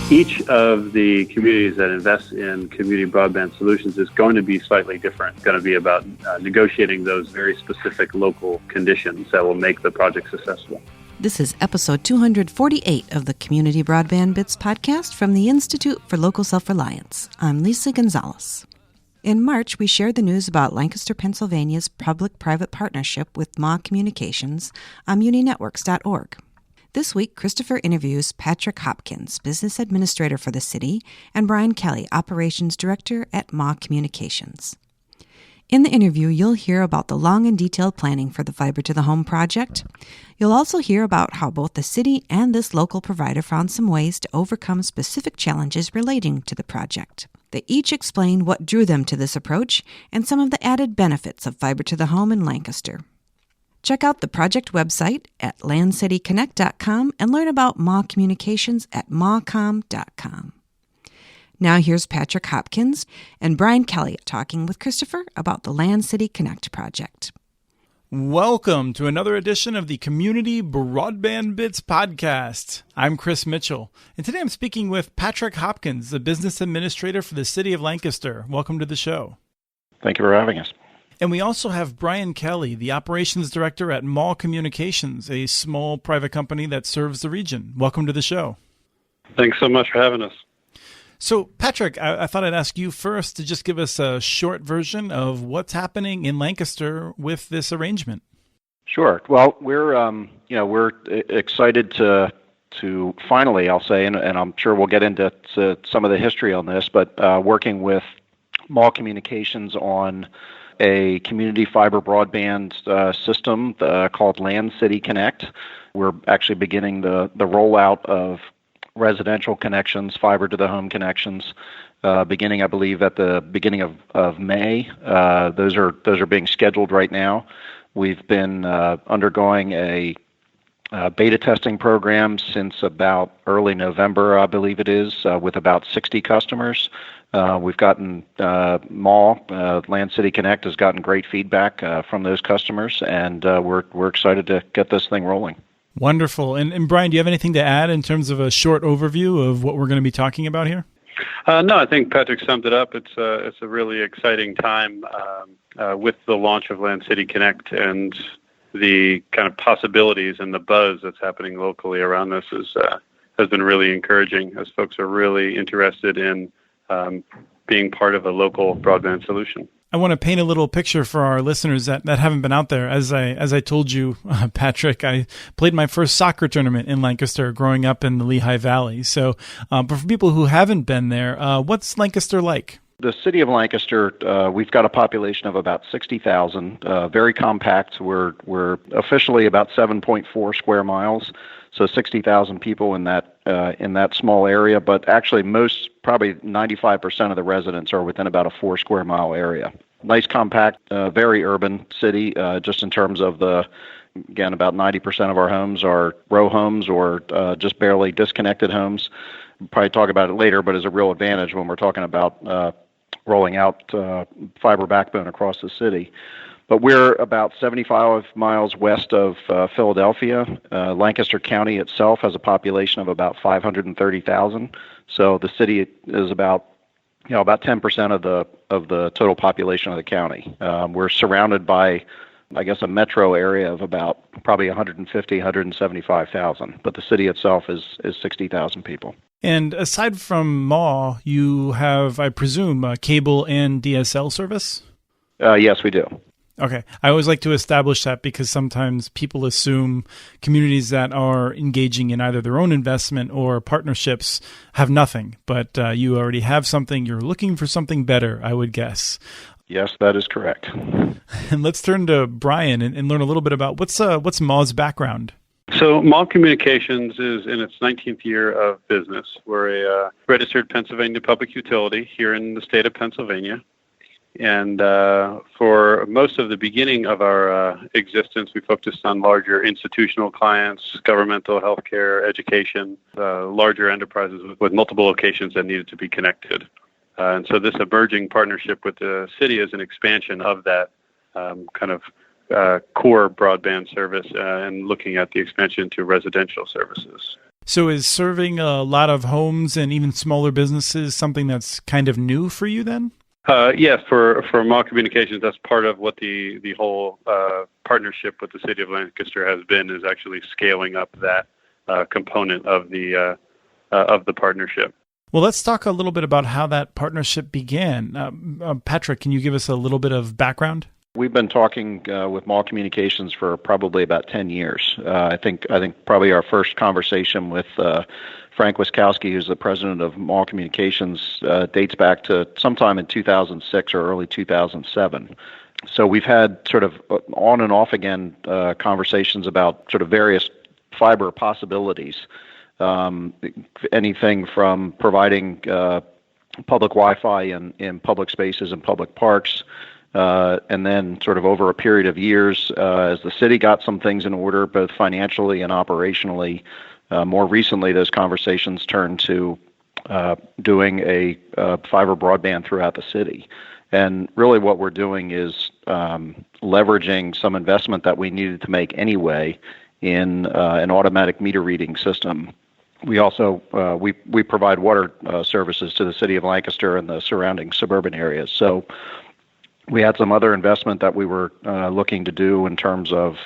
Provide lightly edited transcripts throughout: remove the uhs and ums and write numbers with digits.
Each of the communities that invest in community broadband solutions is going to be slightly different. It's going to be about negotiating those very specific local conditions that will make the project successful. This is episode 248 of the Community Broadband Bits podcast from the Institute for Local Self-Reliance. I'm Lisa Gonzalez. In March, we shared the news about Lancaster, Pennsylvania's public-private partnership with MA Communications on muninetworks.org. This week, Christopher interviews Patrick Hopkins, Business Administrator for the city, and Brian Kelly, Operations Director at MA Communications. In the interview, you'll hear about the long and detailed planning for the Fiber to the Home project. You'll also hear about how both the city and this local provider found some ways to overcome specific challenges relating to the project. They each explain what drew them to this approach and some of the added benefits of Fiber to the Home in Lancaster. Check out the project website at LanCityConnect.com and learn about MA Communications at mawcom.com. Now here's Patrick Hopkins and Brian Kelly talking with Christopher about the LanCity Connect project. Welcome to another edition of the Community Broadband Bits podcast. I'm Chris Mitchell, and today I'm speaking with Patrick Hopkins, the Business Administrator for the City of Lancaster. Welcome to the show. Thank you for having us. And we also have Brian Kelly, the Operations Director at MA Communications, a small private company that serves the region. Welcome to the show. Thanks so much for having us. So, Patrick, I thought I'd ask you first to just give us a short version of what's happening in Lancaster with this arrangement. Sure. Well, we're excited to finally, I'll say, and I'm sure we'll get into some of the history on this, but working with MA Communications on a community fiber broadband system called LanCity Connect. We're actually beginning the rollout of residential connections, fiber to the home connections, beginning, I believe, at the beginning of May. Those are being scheduled right now. We've been undergoing a beta testing program since about early November, I believe it is, with about 60 customers. We've gotten LanCity Connect has gotten great feedback from those customers, and we're excited to get this thing rolling. Wonderful. And Brian, do you have anything to add in terms of a short overview of what we're going to be talking about here? No, I think Patrick summed it up. It's a really exciting time with the launch of LanCity Connect, and the kind of possibilities and the buzz that's happening locally around this has been really encouraging, as folks are really interested in being part of a local broadband solution. I want to paint a little picture for our listeners that haven't been out there. As I told you, Patrick, I played my first soccer tournament in Lancaster growing up in the Lehigh Valley. So, but for people who haven't been there, what's Lancaster like? The city of Lancaster, we've got a population of about 60,000, very compact. We're officially about 7.4 square miles, so 60,000 people in that small area. But actually, probably 95% of the residents are within about a 4 square mile area. Nice, compact, very urban city, just in terms of again, about 90% of our homes are row homes or just barely disconnected homes. We'll probably talk about it later, but it's a real advantage when we're talking about rolling out fiber backbone across the city. But we're about 75 miles west of Philadelphia. Lancaster County itself has a population of about 530,000. So the city is about 10% of the total population of the county. We're surrounded by, I guess, a metro area of about probably 175,000. But the city itself is 60,000 people. And aside from MA, you have, I presume, cable and DSL service? Yes, we do. Okay. I always like to establish that because sometimes people assume communities that are engaging in either their own investment or partnerships have nothing, but you already have something. You're looking for something better, I would guess. Yes, that is correct. And let's turn to Brian and learn a little bit about what's MA's background. So MA Communications is in its 19th year of business. We're a registered Pennsylvania public utility here in the state of Pennsylvania. And for most of the beginning of our existence, we focused on larger institutional clients, governmental, healthcare, education, larger enterprises with multiple locations that needed to be connected. And so this emerging partnership with the city is an expansion of that kind of core broadband service and looking at the expansion to residential services. So is serving a lot of homes and even smaller businesses something that's kind of new for you then? Yes, for Mall Communications, that's part of what the whole partnership with the City of Lancaster has been, is actually scaling up that component of the partnership. Well, let's talk a little bit about how that partnership began. Patrick, can you give us a little bit of background? We've been talking with Mall Communications for probably about 10 years. I think probably our first conversation with Frank Wiskowski, who's the president of Mall Communications, dates back to sometime in 2006 or early 2007. So we've had sort of on and off again conversations about sort of various fiber possibilities. Anything from providing public Wi-Fi in public spaces and public parks, and then sort of over a period of years, as the city got some things in order, both financially and operationally, more recently those conversations turned to doing a fiber broadband throughout the city. And really what we're doing is leveraging some investment that we needed to make anyway in an automatic meter reading system. We also we provide water services to the city of Lancaster and the surrounding suburban areas. So we had some other investment that we were looking to do in terms of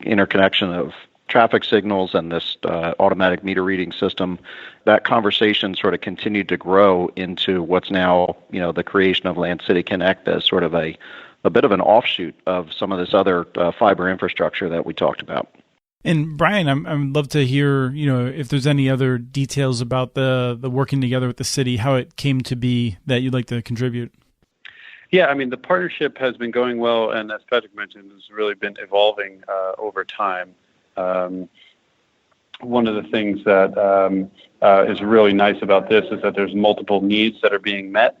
interconnection of traffic signals and this automatic meter reading system. That conversation sort of continued to grow into what's now, the creation of LanCity Connect as sort of a bit of an offshoot of some of this other fiber infrastructure that we talked about. And Brian, I'd love to hear, if there's any other details about the working together with the city, how it came to be that you'd like to contribute. Yeah, I mean, the partnership has been going well, and as Patrick mentioned, has really been evolving over time. One of the things that is really nice about this is that there's multiple needs that are being met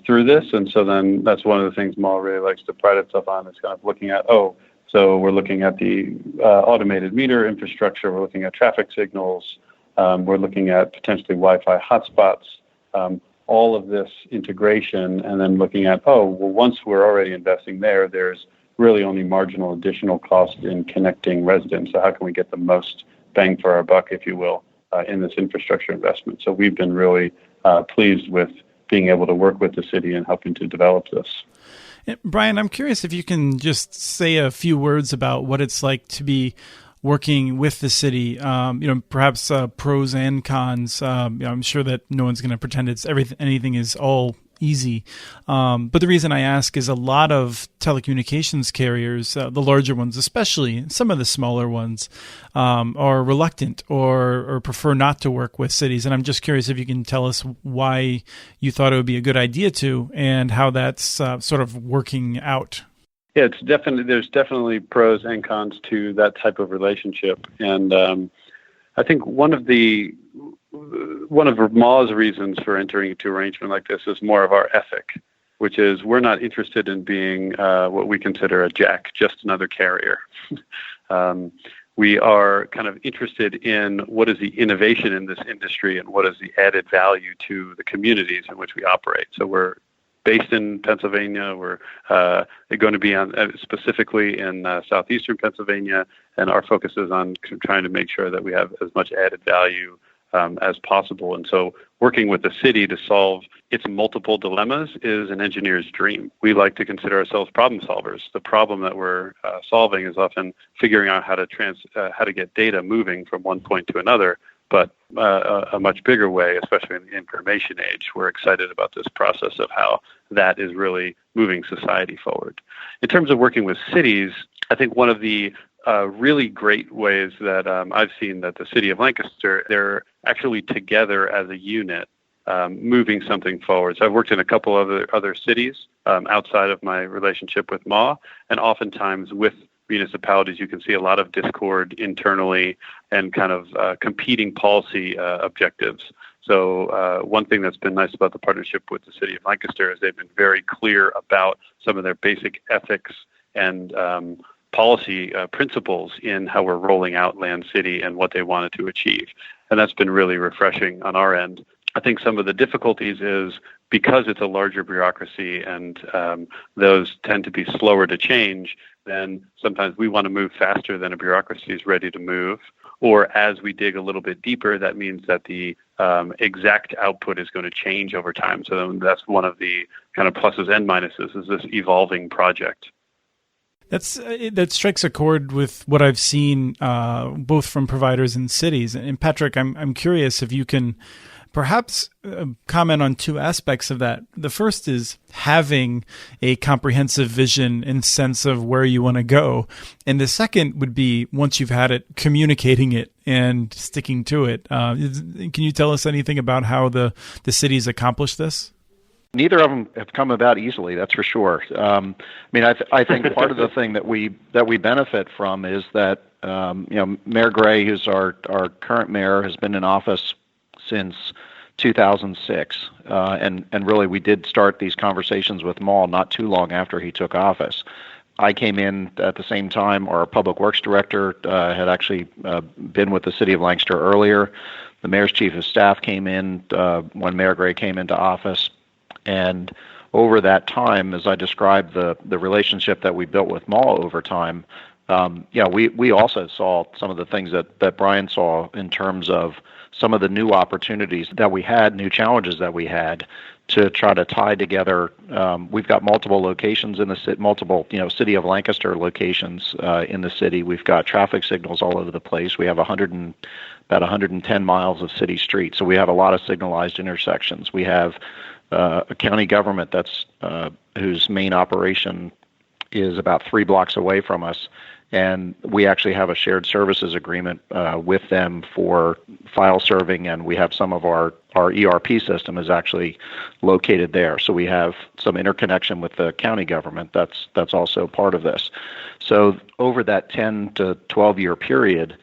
through this, and so then that's one of the things Mall really likes to pride itself on, is kind of looking at, so we're looking at the automated meter infrastructure, we're looking at traffic signals, we're looking at potentially Wi-Fi hotspots, all of this integration, and then looking at, once we're already investing there's really only marginal additional cost in connecting residents. So how can we get the most bang for our buck, if you will, in this infrastructure investment? So we've been really pleased with being able to work with the city and helping to develop this. Brian, I'm curious if you can just say a few words about what it's like to be working with the city, perhaps pros and cons. I'm sure that no one's going to pretend anything is all easy. But the reason I ask is a lot of telecommunications carriers, the larger ones especially, some of the smaller ones, are reluctant or prefer not to work with cities. And I'm just curious if you can tell us why you thought it would be a good idea to, and how that's sort of working out. Yeah, there's definitely pros and cons to that type of relationship. And I think one of Mall's reasons for entering into arrangement like this is more of our ethic, which is we're not interested in being what we consider a jack, just another carrier. We are kind of interested in what is the innovation in this industry and what is the added value to the communities in which we operate. So we're based in Pennsylvania. We're going to be specifically in southeastern Pennsylvania, and our focus is on trying to make sure that we have as much added value as possible. And so working with the city to solve its multiple dilemmas is an engineer's dream. We like to consider ourselves problem solvers. The problem that we're solving is often figuring out how to get data moving from one point to another, but a much bigger way, especially in the information age. We're excited about this process of how that is really moving society forward. In terms of working with cities, I think one of the really great ways that I've seen that the city of Lancaster, they're actually together as a unit, moving something forward. So I've worked in a couple other cities outside of my relationship with MA, and oftentimes with municipalities, you can see a lot of discord internally and kind of competing policy objectives. So one thing that's been nice about the partnership with the city of Lancaster is they've been very clear about some of their basic ethics and policy principles in how we're rolling out LanCity and what they wanted to achieve. And that's been really refreshing on our end. I think some of the difficulties is because it's a larger bureaucracy and those tend to be slower to change, then sometimes we want to move faster than a bureaucracy is ready to move, Or as we dig a little bit deeper, that means that the exact output is going to change over time. So that's one of the kind of pluses and minuses, is this evolving project. That strikes a chord with what I've seen both from providers and cities. And Patrick, I'm curious if you can perhaps comment on two aspects of that. The first is having a comprehensive vision and sense of where you want to go. And the second would be, once you've had it, communicating it and sticking to it. Can you tell us anything about how the cities accomplished this? Neither of them have come about easily, that's for sure. I think part of the thing that we benefit from is that Mayor Gray, who's our current mayor, has been in office since 2006, and really we did start these conversations with Maul not too long after he took office. I came in at the same time. Our public works director had actually been with the city of Lancaster earlier. The mayor's chief of staff came in when Mayor Gray came into office. And over that time, as I described the relationship that we built with Maul over time, we also saw some of the things that Brian saw in terms of some of the new opportunities that we had, new challenges that we had to try to tie together. We've got multiple locations in the city, city of Lancaster locations in the city. We've got traffic signals all over the place. We have about 110 miles of city streets, so we have a lot of signalized intersections. We have a county government that's whose main operation is about 3 blocks away from us, and we actually have a shared services agreement with them for file serving, and we have some of our ERP system is actually located there. So we have some interconnection with the county government that's also part of this. So over that 10 to 12 year period,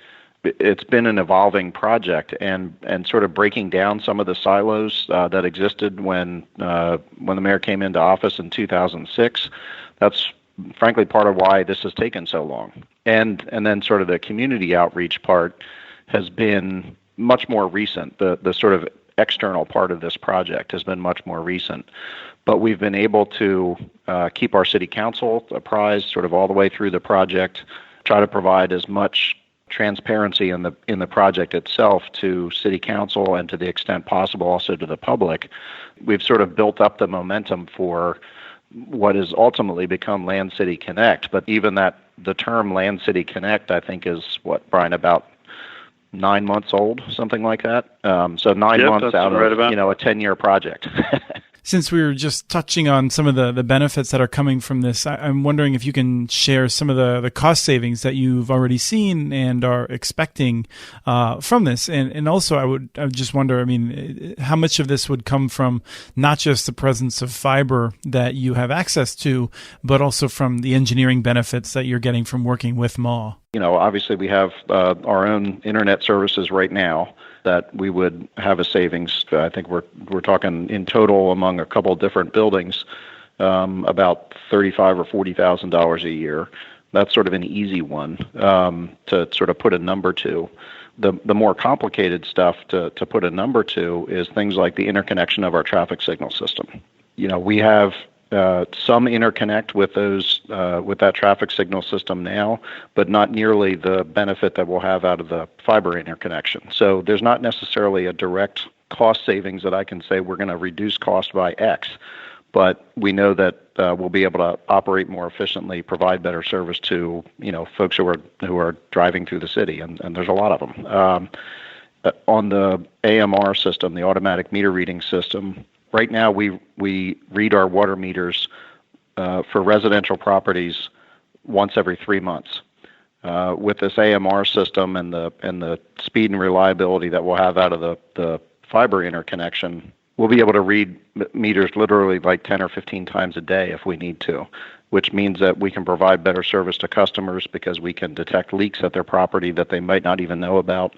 it's been an evolving project, and sort of breaking down some of the silos that existed when the mayor came into office in 2006. That's frankly part of why this has taken so long. And then sort of the community outreach part has been much more recent. The sort of external part of this project has been much more recent. But we've been able to keep our city council apprised sort of all the way through the project, try to provide as much transparency in the project itself to city council, and to the extent possible also to the public. We've sort of built up the momentum for what has ultimately become LanCity Connect. But even the term LanCity Connect, I think, is what, Brian, about 9 months old, something like that. So 9 months out of a 10-year project. Since we were just touching on some of the benefits that are coming from this, I'm wondering if you can share some of the cost savings that you've already seen and are expecting from this. And also, I would just wonder, how much of this would come from not just the presence of fiber that you have access to, but also from the engineering benefits that you're getting from working with MAW? Obviously we have our own internet services right now that we would have a savings. I think we're talking in total among a couple of different buildings, about $35,000 or $40,000 a year. That's sort of an easy one to sort of put a number to. The more complicated stuff to put a number to is things like the interconnection of our traffic signal system. We have some interconnect with with that traffic signal system now, but not nearly the benefit that we'll have out of the fiber interconnection. So there's not necessarily a direct cost savings that I can say we're going to reduce cost by X, but we know that we'll be able to operate more efficiently, provide better service to folks who are driving through the city, and there's a lot of them. On the AMR system, the automatic meter reading system, right now, we read our water meters for residential properties once every 3 months. With this AMR system and the speed and reliability that we'll have out of the fiber interconnection, we'll be able to read meters literally like 10 or 15 times a day if we need to, which means that we can provide better service to customers because we can detect leaks at their property that they might not even know about.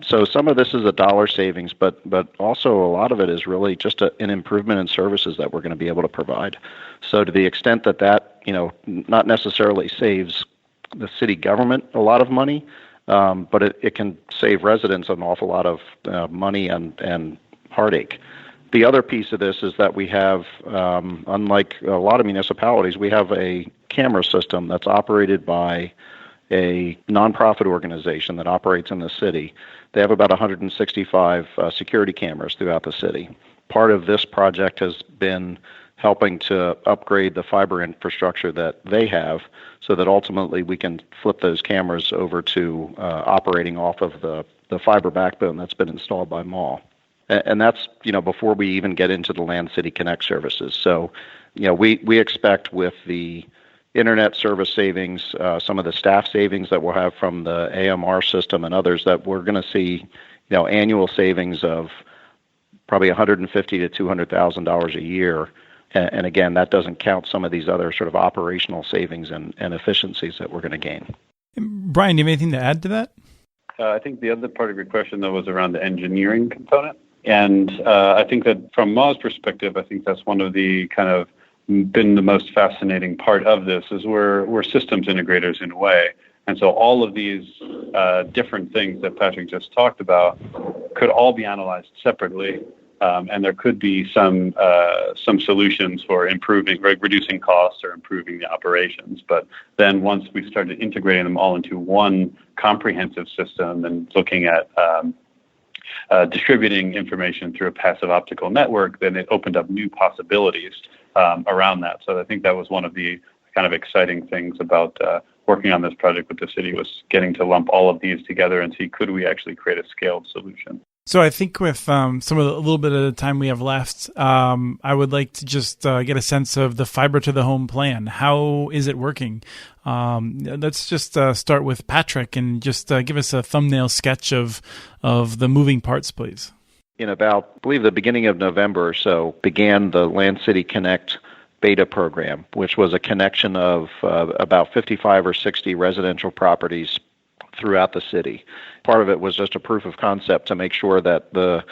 So some of this is a dollar savings, but also a lot of it is really just an improvement in services that we're going to be able to provide. So to the extent that not necessarily saves the city government a lot of money, but it can save residents an awful lot of money and heartache. The other piece of this is that we have, unlike a lot of municipalities, we have a camera system that's operated by a nonprofit organization that operates in the city. They have about 165 security cameras throughout the city. Part of this project has been helping to upgrade the fiber infrastructure that they have so that ultimately we can flip those cameras over to operating off of the fiber backbone that's been installed by Mall. And that's, before we even get into the LanCity Connect services. So, we expect with the internet service savings, some of the staff savings that we'll have from the AMR system and others, that we're going to see, annual savings of probably $150,000 to $200,000 a year. And again, that doesn't count some of these other sort of operational savings and efficiencies that we're going to gain. Brian, do you have anything to add to that? I think the other part of your question, though, was around the engineering component. And I think that from Maw's perspective, I think that's one of the kind of been the most fascinating part of this is we're systems integrators in a way. And so all of these different things that Patrick just talked about could all be analyzed separately. And there could be some solutions for improving, reducing costs or improving the operations. But then once we started integrating them all into one comprehensive system and looking at distributing information through a passive optical network, then it opened up new possibilities around that. So I think that was one of the kind of exciting things about working on this project with the city, was getting to lump all of these together and see, could we actually create a scaled solution? So I think with some of a little bit of the time we have left, I would like to just get a sense of the fiber to the home plan. How is it working? Let's just start with Patrick and just give us a thumbnail sketch of the moving parts, please. In about, I believe, the beginning of November or so, began the LanCity Connect beta program, which was a connection of about 55 or 60 residential properties throughout the city. Part of it was just a proof of concept to make sure that the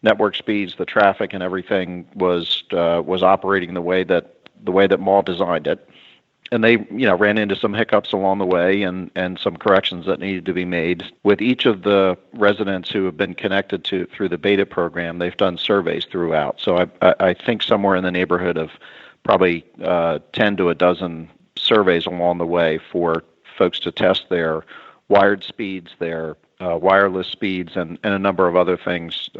network speeds, the traffic, and everything was operating the way that Mall designed it. And they, ran into some hiccups along the way and some corrections that needed to be made. With each of the residents who have been connected through the beta program, they've done surveys throughout. So I think somewhere in the neighborhood of probably 10 to a dozen surveys along the way for folks to test their wired speeds, their wireless speeds, and a number of other things,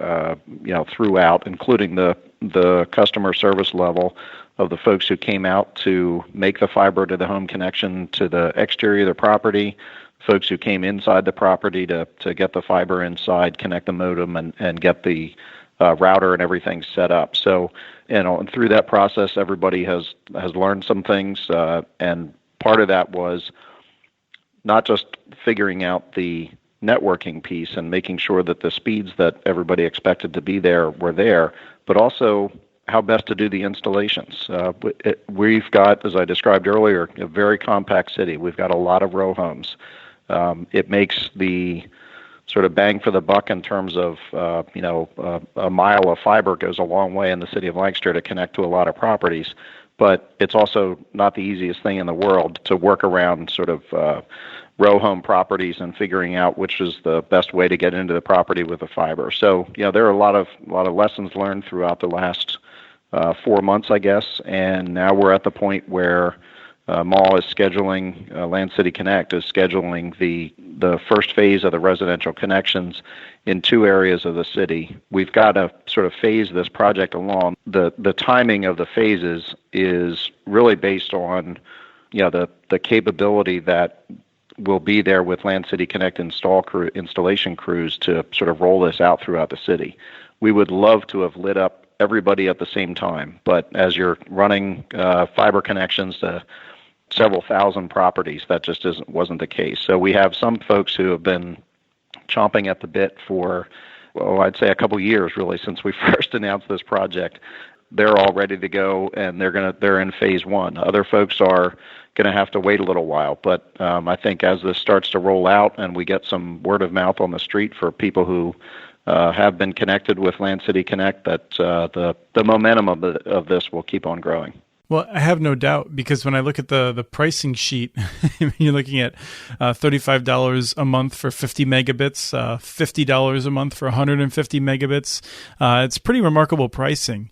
throughout, including the customer service level of the folks who came out to make the fiber to the home connection to the exterior of the property, folks who came inside the property to get the fiber inside, connect the modem, and get the router and everything set up. So, and through that process, everybody has learned some things, and part of that was not just figuring out the networking piece and making sure that the speeds that everybody expected to be there were there, but also how best to do the installations. We've got, as I described earlier, a very compact city. We've got a lot of row homes. It makes the sort of bang for the buck in terms of, a mile of fiber goes a long way in the city of Lancaster to connect to a lot of properties. But it's also not the easiest thing in the world to work around sort of row home properties and figuring out which is the best way to get into the property with the fiber. So, there are a lot of lessons learned throughout the last 4 months, I guess, and now we're at the point where Mall is scheduling, LanCity Connect is scheduling the first phase of the residential connections in 2 areas of the city. We've got to sort of phase this project along. The timing of the phases is really based on, the capability that will be there with LanCity Connect installation crews to sort of roll this out throughout the city. We would love to have lit up everybody at the same time, but as you're running fiber connections to several thousand properties, that just wasn't the case. So we have some folks who have been chomping at the bit for, I'd say a couple years really since we first announced this project. They're all ready to go, and they're in phase 1. Other folks are going to have to wait a little while, but I think as this starts to roll out and we get some word of mouth on the street for people who have been connected with LanCity Connect, that the momentum of this will keep on growing. Well, I have no doubt, because when I look at the pricing sheet, you're looking at $35 a month for 50 megabits, $50 a month for 150 megabits. It's pretty remarkable pricing.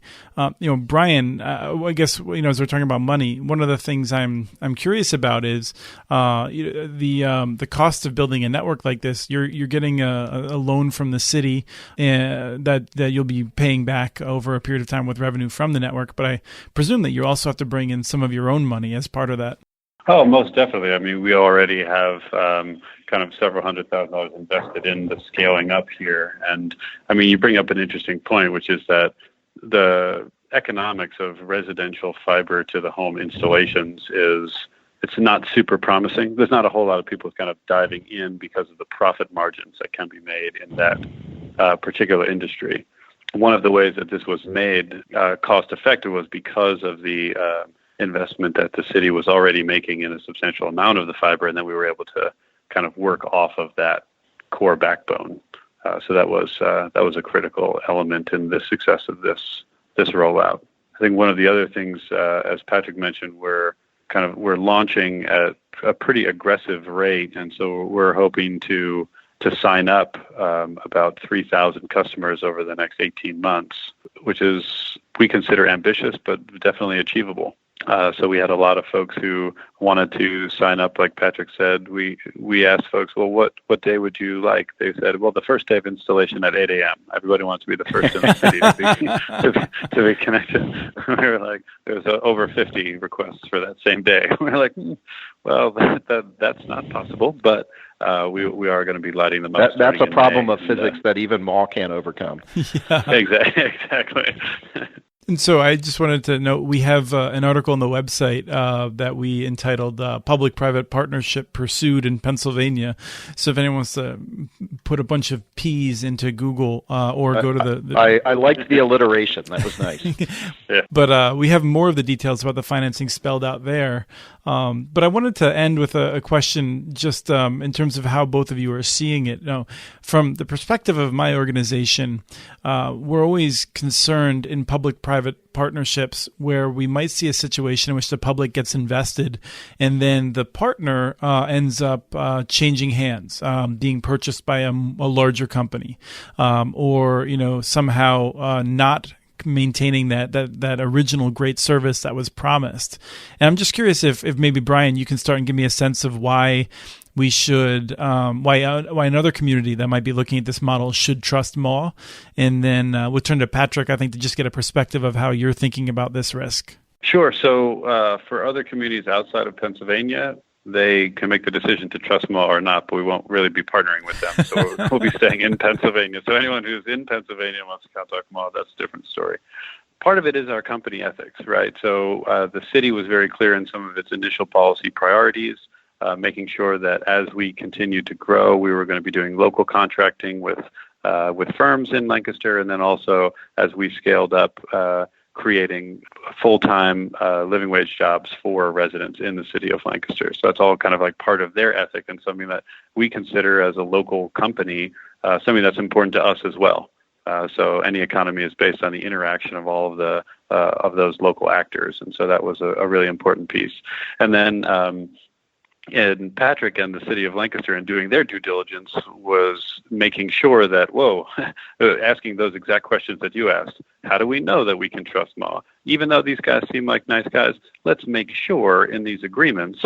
Brian, I guess, as we're talking about money, one of the things I'm curious about is the cost of building a network like this. You're getting a loan from the city that you'll be paying back over a period of time with revenue from the network, but I presume that you also have to bring in some of your own money as part of that. Oh, most definitely. I mean, we already have kind of several $100,000 invested in the scaling up here. And I mean, you bring up an interesting point, which is that the economics of residential fiber to the home installations it's not super promising. There's not a whole lot of people kind of diving in because of the profit margins that can be made in that particular industry. One of the ways that this was made cost effective was because of the investment that the city was already making in a substantial amount of the fiber, and then we were able to kind of work off of that core backbone. So that was a critical element in the success of this rollout. I think one of the other things, as Patrick mentioned, we're launching at a pretty aggressive rate, and so we're hoping to sign up about 3,000 customers over the next 18 months, which is, we consider ambitious, but definitely achievable. So we had a lot of folks who wanted to sign up. Like Patrick said, we asked folks, well, what day would you like? They said, well, the first day of installation at 8 a.m. Everybody wants to be the first in the city to be connected. We were like, there's over 50 requests for that same day. We were like, well, that's not possible, but we are going to be lighting them up. That's a problem of physics that even Maw can't overcome. Yeah. Exactly. And so I just wanted to note, we have an article on the website that we entitled Public-Private Partnership Pursued in Pennsylvania. So if anyone wants to put a bunch of P's into Google or go to the I liked the alliteration. That was nice. Yeah. But we have more of the details about the financing spelled out there. But I wanted to end with a question just in terms of how both of you are seeing it. From the perspective of my organization, we're always concerned in public-private partnerships where we might see a situation in which the public gets invested and then the partner ends up changing hands, being purchased by a larger company, or somehow not maintaining that original great service that was promised. And I'm just curious if maybe, Brian, you can start and give me a sense of why we should, why another community that might be looking at this model should trust Maw. And then we'll turn to Patrick, I think, to just get a perspective of how you're thinking about this risk. Sure. So for other communities outside of Pennsylvania, they can make the decision to trust Maw or not, but we won't really be partnering with them. So we'll be staying in Pennsylvania. So anyone who's in Pennsylvania and wants to contact Maw, that's a different story. Part of it is our company ethics, right? So the city was very clear in some of its initial policy priorities, making sure that as we continue to grow, we were going to be doing local contracting with firms in Lancaster, and then also as we scaled up, creating full-time living wage jobs for residents in the city of Lancaster. So that's all kind of like part of their ethic and something that we consider as a local company, something that's important to us as well. So any economy is based on the interaction of all of those local actors, and so that was a really important piece. And then and Patrick and the city of Lancaster, in doing their due diligence, was making sure that, asking those exact questions that you asked. How do we know that we can trust Maw? Even though these guys seem like nice guys, let's make sure in these agreements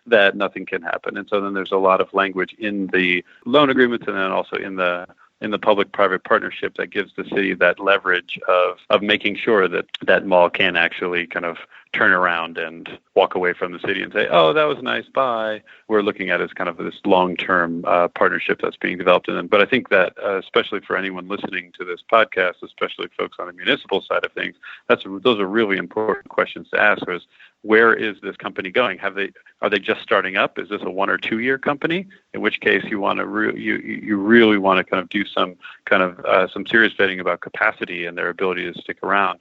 that nothing can happen. And so then there's a lot of language in the loan agreements and then also in the public-private partnership that gives the city that leverage of making sure that Maw can actually kind of turn around and walk away from the city and say, oh, that was nice, bye. We're looking at it as kind of this long-term partnership that's being developed. But I think that especially for anyone listening to this podcast, especially folks on the municipal side of things, those are really important questions to ask. Where is this company going? Are they just starting up? Is this a 1 or 2 year company? In which case you want to you really want to kind of do some serious vetting about capacity and their ability to stick around.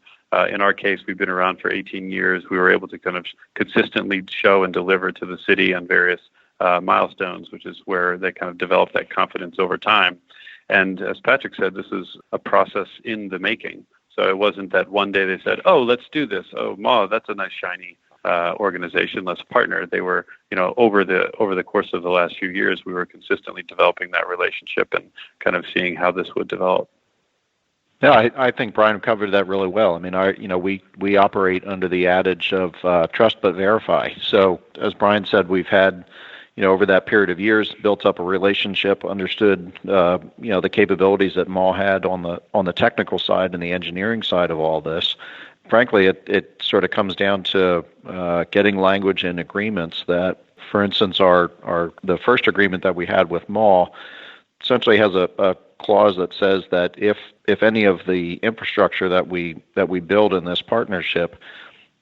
In our case, we've been around for 18 years. We were able to kind of consistently show and deliver to the city on various milestones, which is where they kind of develop that confidence over time. And as Patrick said, this is a process in the making. So it wasn't that one day they said, "Oh, let's do this. Oh, Ma, that's a nice shiny organization. Let's partner." They were, over the course of the last few years, we were consistently developing that relationship and kind of seeing how this would develop. Yeah, I think Brian covered that really well. I mean, we operate under the adage of trust but verify. So as Brian said, we've had, over that period of years, built up a relationship, understood, the capabilities that Mall had on the technical side and the engineering side of all this. Frankly, it sort of comes down to getting language and agreements that, for instance, the first agreement that we had with Mall essentially has a clause that says that if any of the infrastructure that we build in this partnership,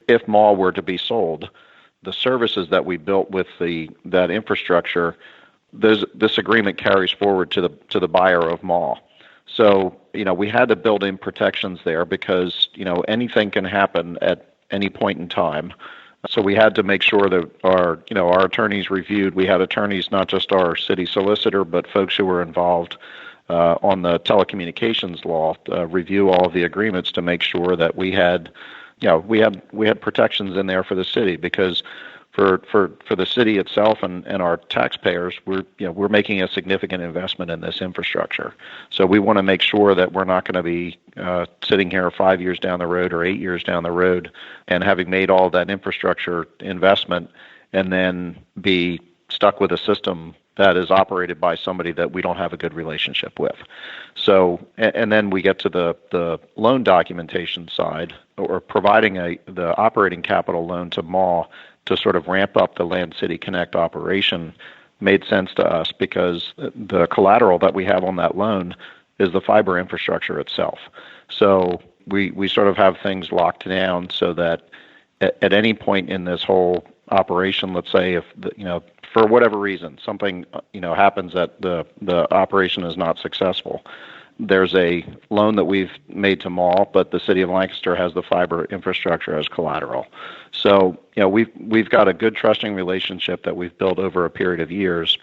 if Mall were to be sold, the services that we built with that infrastructure, this agreement carries forward to the buyer of Mall. So, we had to build in protections there because, anything can happen at any point in time. So we had to make sure that our attorneys reviewed. We had attorneys, not just our city solicitor, but folks who were involved on the telecommunications law, review all of the agreements to make sure that we had protections in there for the city, because for the city itself and our taxpayers, we're making a significant investment in this infrastructure. So we want to make sure that we're not going to be sitting here 5 years down the road or 8 years down the road and having made all that infrastructure investment and then be stuck with a system that is operated by somebody that we don't have a good relationship with. So, and then we get to the loan documentation side, or providing the operating capital loan to Mall to sort of ramp up the LanCity Connect operation made sense to us because the collateral that we have on that loan is the fiber infrastructure itself. So we sort of have things locked down so that at any point in this whole operation, let's say if for whatever reason something happens that the operation is not successful, there's a loan that we've made to Mall, but the city of Lancaster has the fiber infrastructure as collateral. So we've got a good trusting relationship that we've built over a period of years,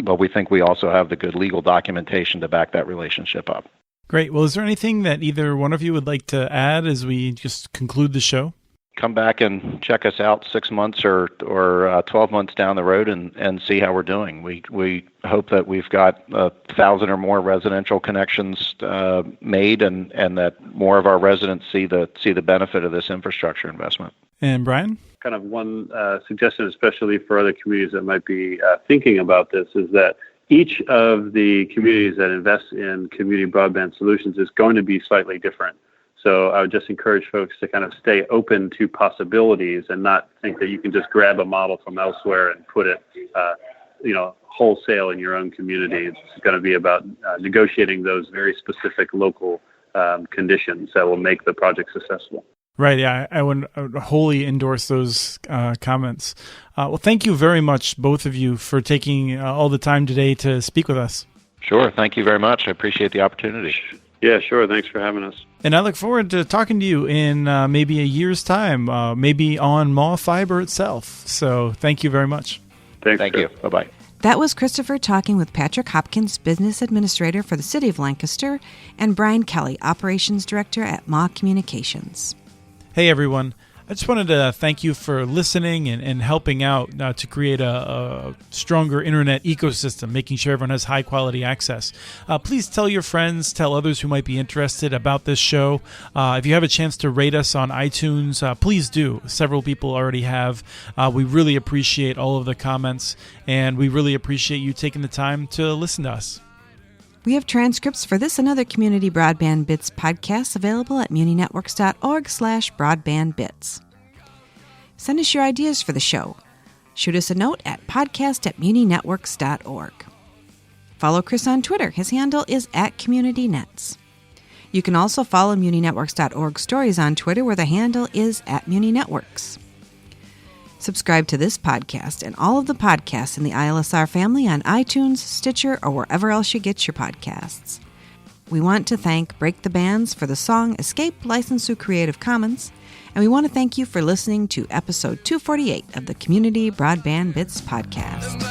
but we think we also have the good legal documentation to back that relationship up. Great. Well, is there anything that either one of you would like to add as we just conclude the show? Come back and check us out 6 months or 12 months down the road and see how we're doing. We hope that we've got 1,000 or more residential connections made, and that more of our residents see the benefit of this infrastructure investment. And Brian? Kind of one suggestion, especially for other communities that might be thinking about this, is that each of the communities that invest in community broadband solutions is going to be slightly different. So I would just encourage folks to kind of stay open to possibilities and not think that you can just grab a model from elsewhere and put it, wholesale in your own community. It's going to be about negotiating those very specific local conditions that will make the project successful. Right. Yeah, I would wholly endorse those comments. Well, thank you very much, both of you, for taking all the time today to speak with us. Sure. Thank you very much. I appreciate the opportunity. Yeah, sure. Thanks for having us. And I look forward to talking to you in maybe a year's time, maybe on Mall Fiber itself. So thank you very much. Thank you. Bye-bye. That was Christopher talking with Patrick Hopkins, Business Administrator for the City of Lancaster, and Brian Kelly, Operations Director at Maw Communications. Hey, everyone. I just wanted to thank you for listening and helping out to create a stronger internet ecosystem, making sure everyone has high-quality access. Please tell your friends, tell others who might be interested about this show. If you have a chance to rate us on iTunes, please do. Several people already have. We really appreciate all of the comments, and we really appreciate you taking the time to listen to us. We have transcripts for this and other Community Broadband Bits podcasts available at muninetworks.org/broadbandbits. Send us your ideas for the show. Shoot us a note at podcast@muninetworks.org. Follow Chris on Twitter. His handle is @CommunityNets. You can also follow muninetworks.org stories on Twitter, where the handle is @muninetworks. Subscribe to this podcast and all of the podcasts in the ILSR family on iTunes, Stitcher, or wherever else you get your podcasts. We want to thank Break the Bands for the song Escape, licensed through Creative Commons, and we want to thank you for listening to episode 248 of the Community Broadband Bits podcast.